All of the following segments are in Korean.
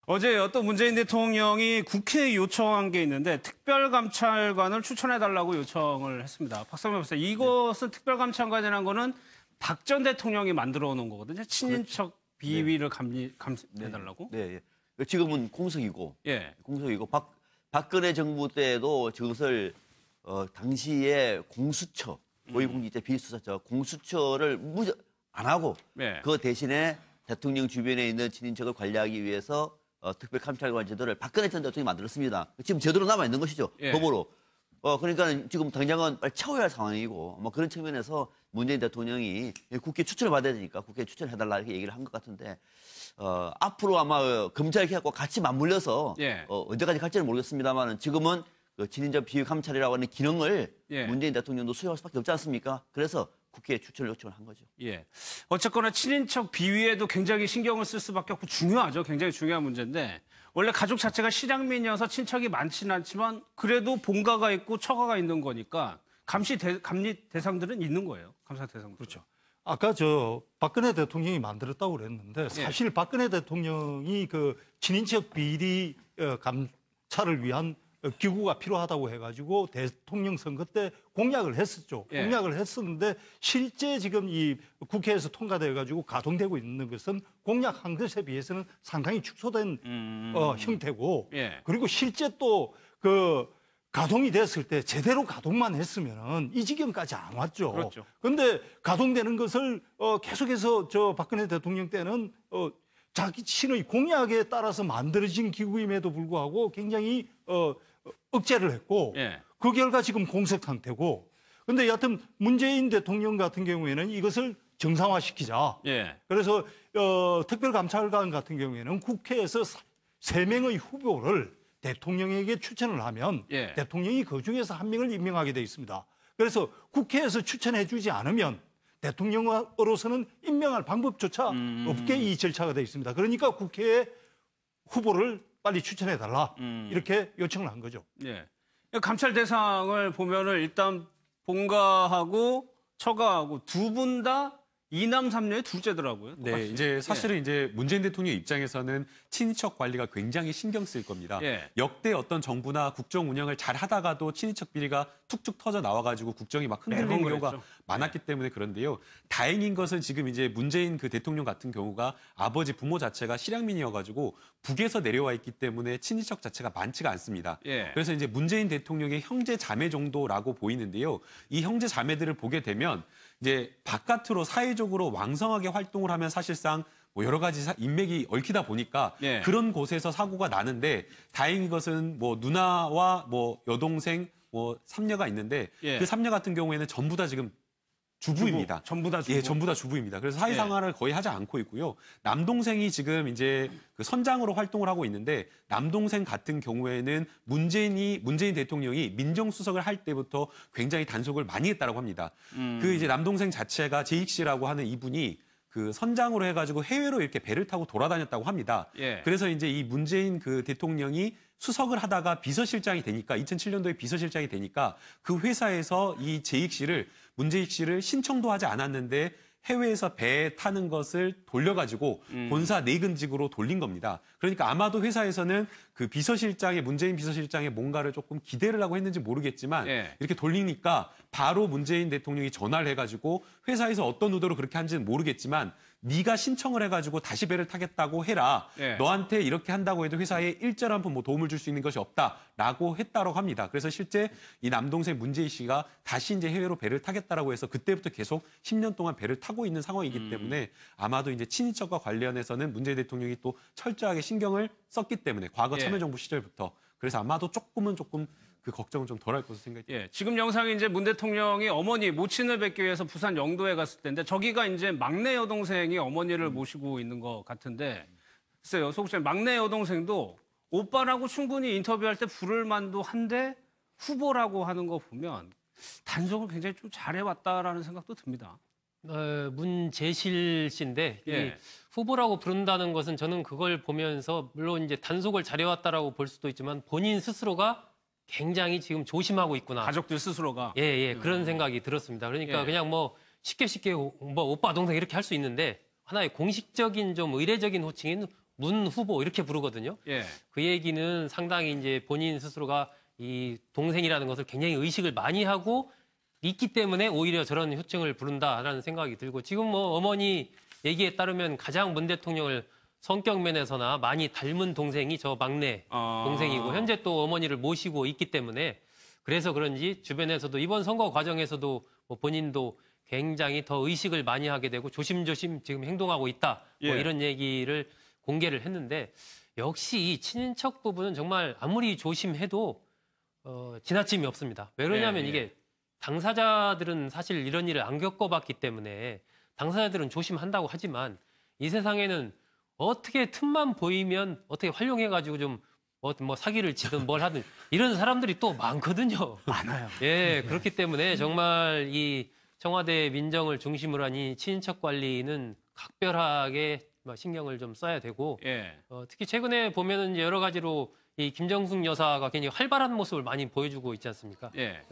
어제 또 문재인 대통령이 국회에 요청한 게 있는데 특별감찰관을 추천해달라고 요청을 했습니다. 박상민 박사, 이것은 특별감찰관이라는 거는 박 전 대통령이 만들어 놓은 거거든요. 친인척 비위를 감시해달라고. 네. 지금은 공석이고, 예. 공석이고 박근혜 정부 때도 저것을 당시에 공수처, 고위공직자 비수사처 공수처를 안 하고 그 대신에 대통령 주변에 있는 친인척을 관리하기 위해서 특별감찰관 제도를 박근혜 전 대통령이 만들었습니다. 지금 제대로 남아 있는 것이죠. 법으로. 그러니까 지금 당장은 빨리 채워야 할 상황이고, 뭐 그런 측면에서 문재인 대통령이 국회 추천을 받아야 되니까 국회 추천해달라 이렇게 얘기를 한 것 같은데, 앞으로 아마 검찰 개혁과 같이 맞물려서 언제까지 갈지는 모르겠습니다만 지금은 그 친인척 비위 감찰이라고 하는 기능을 문재인 대통령도 수행할 수밖에 없지 않습니까? 그래서 국회에 추천을 요청을 한 거죠. 예. 어쨌거나 친인척 비위에도 굉장히 신경을 쓸 수밖에 없고 중요하죠. 굉장히 중요한 문제인데 원래 가족 자체가 실향민이어서 친척이 많지는 않지만 그래도 본가가 있고 처가가 있는 거니까 감리 대상들은 있는 거예요. 감사 대상들. 그렇죠. 아까 박근혜 대통령이 만들었다고 그랬는데 사실 박근혜 대통령이 그 친인척 비리 감찰을 위한 기구가 필요하다고 해가지고 대통령 선거 때 공약을 했었죠. 공약을 했었는데 실제 지금 이 국회에서 통과돼가지고 가동되고 있는 것은 공약한 것에 비해서는 상당히 축소된 형태고 그리고 실제 또 그 가동이 됐을 때 제대로 가동만 했으면은 이 지경까지 안 왔죠. 그렇죠. 그런데 가동되는 것을 계속해서 박근혜 대통령 때는 자신의 공약에 따라서 만들어진 기구임에도 불구하고 굉장히 억제를 했고 그 결과 지금 공석 상태고 근데 여하튼 문재인 대통령 같은 경우에는 이것을 정상화시키자. 그래서 특별감찰관 같은 경우에는 국회에서 3명의 후보를 대통령에게 추천을 하면 대통령이 그중에서 1명을 임명하게 돼 있습니다. 그래서 국회에서 추천해 주지 않으면 대통령으로서는 임명할 방법조차 없게 이 절차가 돼 있습니다. 그러니까 국회에 후보를 빨리 추천해달라 이렇게 요청을 한 거죠. 감찰 대상을 보면은 일단 본가하고 처가하고 두 분 다 이남 삼녀의 둘째더라고요. 네, 이제 사실은 이제 문재인 대통령 입장에서는 친인척 관리가 굉장히 신경 쓰일 겁니다. 역대 어떤 정부나 국정 운영을 잘 하다가도 친인척 비리가 툭툭 터져 나와가지고 국정이 막 흔들리는 경우가 많았기 때문에 그런데요. 다행인 것은 지금 이제 문재인 그 대통령 같은 경우가 아버지 부모 자체가 실향민이어가지고 북에서 내려와 있기 때문에 친인척 자체가 많지가 않습니다. 그래서 이제 문재인 대통령의 형제 자매 정도라고 보이는데요. 이 형제 자매들을 보게 되면 이제 바깥으로 사회적으로 왕성하게 활동을 하면 사실상 뭐 여러 가지 인맥이 얽히다 보니까 그런 곳에서 사고가 나는데 다행인 것은 뭐 누나와 뭐 여동생 뭐 삼녀가 있는데 그 삼녀 같은 경우에는 전부 다 지금 주부입니다. 전부 다 주부. 예, 전부 다 주부입니다. 그래서 사회생활을 거의 하지 않고 있고요. 남동생이 지금 이제 그 선장으로 활동을 하고 있는데 남동생 같은 경우에는 문재인 대통령이 민정수석을 할 때부터 굉장히 단속을 많이 했다고 합니다. 그 이제 남동생 자체가 제익 씨라고 하는 이분이 그 선장으로 해가지고 해외로 이렇게 배를 타고 돌아다녔다고 합니다. 그래서 이제 이 문재인 그 대통령이 수석을 하다가 비서실장이 되니까 2007년도에 비서실장이 되니까 그 회사에서 이 문재익 씨를 신청도 하지 않았는데 해외에서 배 타는 것을 돌려가지고 본사 내근직으로 돌린 겁니다. 그러니까 아마도 회사에서는 그 문재인 비서실장의 뭔가를 조금 기대를 하고 했는지 모르겠지만 이렇게 돌리니까 바로 문재인 대통령이 전화를 해가지고 회사에서 어떤 의도로 그렇게 한지는 모르겠지만 네가 신청을 해가지고 다시 배를 타겠다고 해라. 너한테 이렇게 한다고 해도 회사에 일절 한 푼 뭐 도움을 줄 수 있는 것이 없다라고 했다고 합니다. 그래서 실제 이 남동생 문재인 씨가 다시 이제 해외로 배를 타겠다라고 해서 그때부터 계속 10년 동안 배를 타고 있는 상황이기 때문에 아마도 이제 친인척과 관련해서는 문재인 대통령이 또 철저하게 신경을 썼기 때문에 과거 참여정부 시절부터 그래서 아마도 조금 그 걱정은 좀 덜할 것으로 생각이 듭니다. 지금 영상이 이제 문 대통령이 어머니 모친을 뵙기 위해서 부산 영도에 갔을 때인데 저기가 이제 막내 여동생이 어머니를 모시고 있는 것 같은데 글쎄요, 소국장 막내 여동생도 오빠라고 충분히 인터뷰할 때 부를 만도 한데 후보라고 하는 거 보면 단속을 굉장히 좀 잘해왔다라는 생각도 듭니다. 문재실 씨인데 이 후보라고 부른다는 것은 저는 그걸 보면서 물론 이제 단속을 잘해왔다라고 볼 수도 있지만 본인 스스로가 굉장히 지금 조심하고 있구나. 가족들 스스로가. 그런 생각이 들었습니다. 그러니까 그냥 뭐 쉽게 뭐 오빠 동생 이렇게 할 수 있는데 하나의 공식적인 좀 의례적인 호칭인 문 후보 이렇게 부르거든요. 예. 그 얘기는 상당히 이제 본인 스스로가 이 동생이라는 것을 굉장히 의식을 많이 하고 있기 때문에 오히려 저런 호칭을 부른다라는 생각이 들고 지금 뭐 어머니 얘기에 따르면 가장 문 대통령을 성격 면에서나 많이 닮은 동생이 저 막내 동생이고 현재 또 어머니를 모시고 있기 때문에 그래서 그런지 주변에서도 이번 선거 과정에서도 뭐 본인도 굉장히 더 의식을 많이 하게 되고 조심조심 지금 행동하고 있다. 뭐 예. 이런 얘기를 공개를 했는데 역시 이 친인척 부분은 정말 아무리 조심해도 지나침이 없습니다. 왜 그러냐면 예, 예. 이게 당사자들은 사실 이런 일을 안 겪어봤기 때문에 당사자들은 조심한다고 하지만 이 세상에는 어떻게 틈만 보이면 어떻게 활용해가지고 좀 뭐 사기를 치든 뭘 하든 이런 사람들이 또 많거든요. 많아요. 예, 그렇기 때문에 정말 이 청와대 민정을 중심으로 한 이 친인척 관리는 각별하게 신경을 좀 써야 되고 예. 특히 최근에 보면은 이제 여러 가지로 이 김정숙 여사가 굉장히 활발한 모습을 많이 보여주고 있지 않습니까? 예.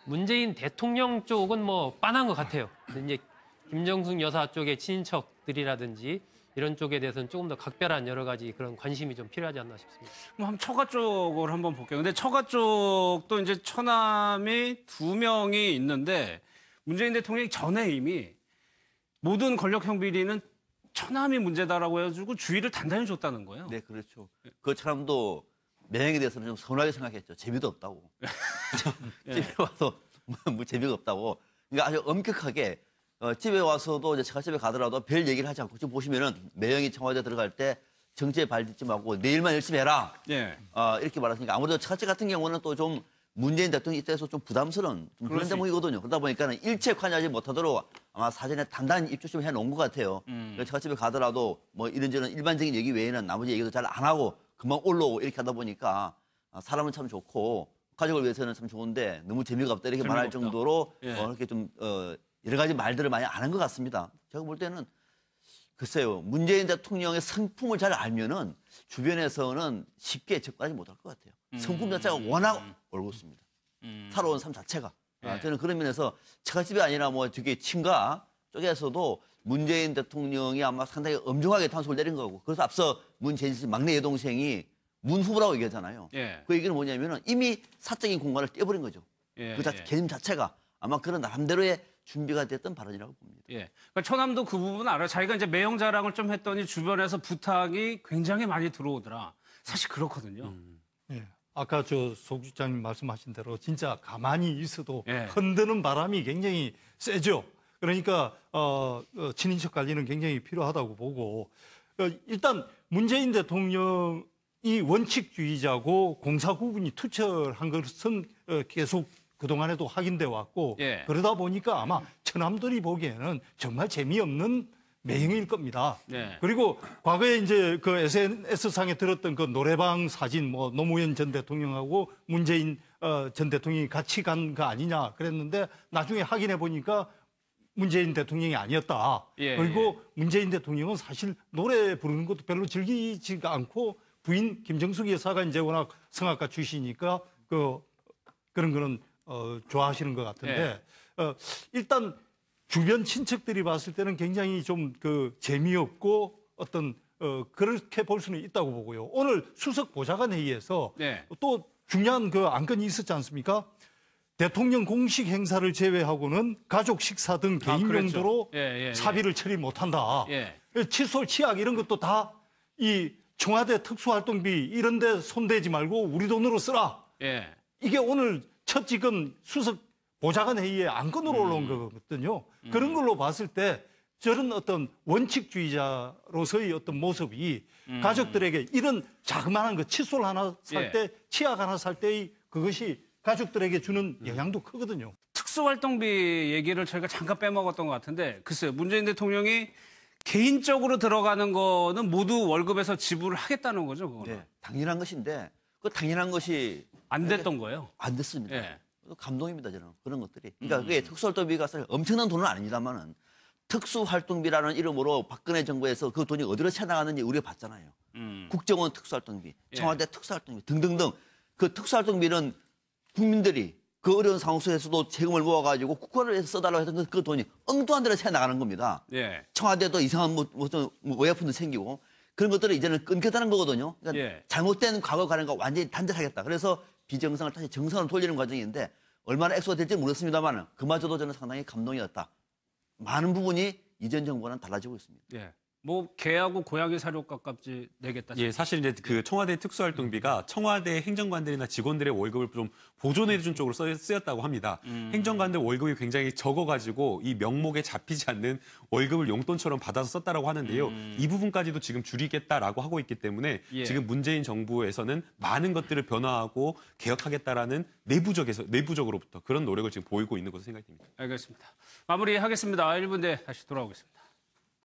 문재인 대통령 쪽은 뭐 빤한 것 같아요. 근데 이제 김정숙 여사 쪽의 친인척들이라든지 이런 쪽에 대해서는 조금 더 각별한 여러 가지 그런 관심이 좀 필요하지 않나 싶습니다. 그럼 한번 처가 쪽을 한번 볼게요. 근데 처가 쪽도 이제 처남이 2명이 있는데 문재인 대통령이 전에 이미 모든 권력형 비리는 처남이 문제다라고 해가지고 주의를 단단히 줬다는 거예요. 네, 그렇죠. 그 사람도 매형에 대해서는 좀 서운하게 생각했죠. 재미도 없다고. 집에 와서 뭐 재미가 없다고. 그러니까 아주 엄격하게 집에 와서도 이제 처갓집에 가더라도 별 얘기를 하지 않고 지금 보시면은 매형이 청와대 들어갈 때 정치에 발딛지 말고 내일만 열심히 해라. 예. 이렇게 말하시니까 아무래도 처갓집 같은 경우는 또 좀 문재인 대통령 입장에서 좀 부담스러운 좀 그런 대목이거든요. 그러다 보니까는 일체 관여하지 못하도록 아마 사전에 단단히 입조심을 해놓은 것 같아요. 처갓집에 가더라도 뭐 이런저런 일반적인 얘기 외에는 나머지 얘기도 잘 안 하고 금방 올라오고 이렇게 하다 보니까 사람은 참 좋고 가족을 위해서는 참 좋은데 너무 재미가 없다 이렇게 말할 없다. 정도로 예. 이렇게 좀 여러 가지 말들을 많이 안 한 것 같습니다. 제가 볼 때는 글쎄요, 문재인 대통령의 성품을 잘 알면은 주변에서는 쉽게 접근하지 못할 것 같아요. 성품 자체가 워낙 올곧습니다. 살아온 삶 자체가. 예. 저는 그런 면에서 처갓집이 아니라 뭐 저기 친가 쪽에서도 문재인 대통령이 아마 상당히 엄중하게 탄소를 내린 거고. 그래서 앞서 문재인 씨 막내 여동생이 문 후보라고 얘기하잖아요. 예. 그 얘기는 뭐냐면은 이미 사적인 공간을 떼버린 거죠. 예. 그 개념 자체가 아마 그런 나름대로의 준비가 됐던 발언이라고 봅니다. 예. 그러니까 처남도 그 부분 알아요. 자기가 이제 매형 자랑을 좀 했더니 주변에서 부탁이 굉장히 많이 들어오더라. 사실 그렇거든요. 예. 아까 저 소국장님 말씀하신 대로 진짜 가만히 있어도 예. 흔드는 바람이 굉장히 세죠. 그러니까 친인척 관리는 굉장히 필요하다고 보고 일단 문재인 대통령이 원칙주의자고 공사구분이 투철한 것은 계속 그동안에도 확인돼 왔고 예. 그러다 보니까 아마 처남들이 보기에는 정말 재미없는 매형일 겁니다. 예. 그리고 과거에 이제 그 SNS상에 들었던 그 노래방 사진 뭐 노무현 전 대통령하고 문재인 전 대통령이 같이 간 거 아니냐 그랬는데 나중에 확인해 보니까 문재인 대통령이 아니었다. 예, 그리고 문재인 대통령은 사실 노래 부르는 것도 별로 즐기지가 않고 부인 김정숙 여사가 이제 워낙 성악가 출신이니까 그런 거는 좋아하시는 것 같은데 일단 주변 친척들이 봤을 때는 굉장히 좀 재미없고 어떤 그렇게 볼 수는 있다고 보고요. 오늘 수석 보좌관 회의에서 네. 또 중요한 안건이 있었지 않습니까? 대통령 공식 행사를 제외하고는 가족 식사 등 개인 그랬죠. 용도로 예. 사비를 처리 못한다. 예. 칫솔, 치약 이런 것도 다 이 청와대 특수활동비 이런 데 손대지 말고 우리 돈으로 쓰라. 예. 이게 오늘 첫 지금 수석 보좌관 회의에 안건으로 올라온 거거든요. 그런 걸로 봤을 때 저런 어떤 원칙주의자로서의 어떤 모습이 가족들에게 이런 자그마한 칫솔 하나 살 때, 치약 하나 살 때의 그것이 가족들에게 주는 영향도 크거든요. 특수활동비 얘기를 저희가 잠깐 빼먹었던 것 같은데 글쎄요. 문재인 대통령이 개인적으로 들어가는 거는 모두 월급에서 지불을 하겠다는 거죠. 그거는. 네, 당연한 것인데 그 당연한 것이 안 됐던 거예요. 안 됐습니다. 예. 감동입니다, 저는 그런 것들이. 그러니까 그게 특수활동비가 사실 엄청난 돈은 아닙니다만은 특수활동비라는 이름으로 박근혜 정부에서 그 돈이 어디로 새나가는지 우리가 봤잖아요. 국정원 특수활동비, 청와대 특수활동비 등등등 그 특수활동비는 국민들이 그 어려운 상황 속에서도 세금을 모아가지고 국가를 위해서 써달라고 했던 그 돈이 엉뚱한 데로 새나가는 겁니다. 예. 청와대도 이상한 무슨 의약품도 생기고 그런 것들을 이제는 끊겠다는 거거든요. 그러니까 예. 잘못된 과거 관행과 완전히 단절하겠다. 그래서 비정상을 다시 정상으로 돌리는 과정인데 얼마나 액수가 될지 모르겠습니다만 그마저도 저는 상당히 감동이었다. 많은 부분이 이전 정부와는 달라지고 있습니다. 예. 뭐 개하고 고양이 사료값 값이 내겠다. 예, 사실 이제 그 청와대 특수활동비가 청와대 행정관들이나 직원들의 월급을 좀 보존해준 쪽으로 쓰였다고 합니다. 행정관들 월급이 굉장히 적어가지고 이 명목에 잡히지 않는 월급을 용돈처럼 받아서 썼다라고 하는데요. 이 부분까지도 지금 줄이겠다라고 하고 있기 때문에 예. 지금 문재인 정부에서는 많은 것들을 변화하고 개혁하겠다라는 내부적으로부터 그런 노력을 지금 보이고 있는 것으로 생각이 됩니다. 알겠습니다. 마무리하겠습니다. 1분 뒤에 다시 돌아오겠습니다.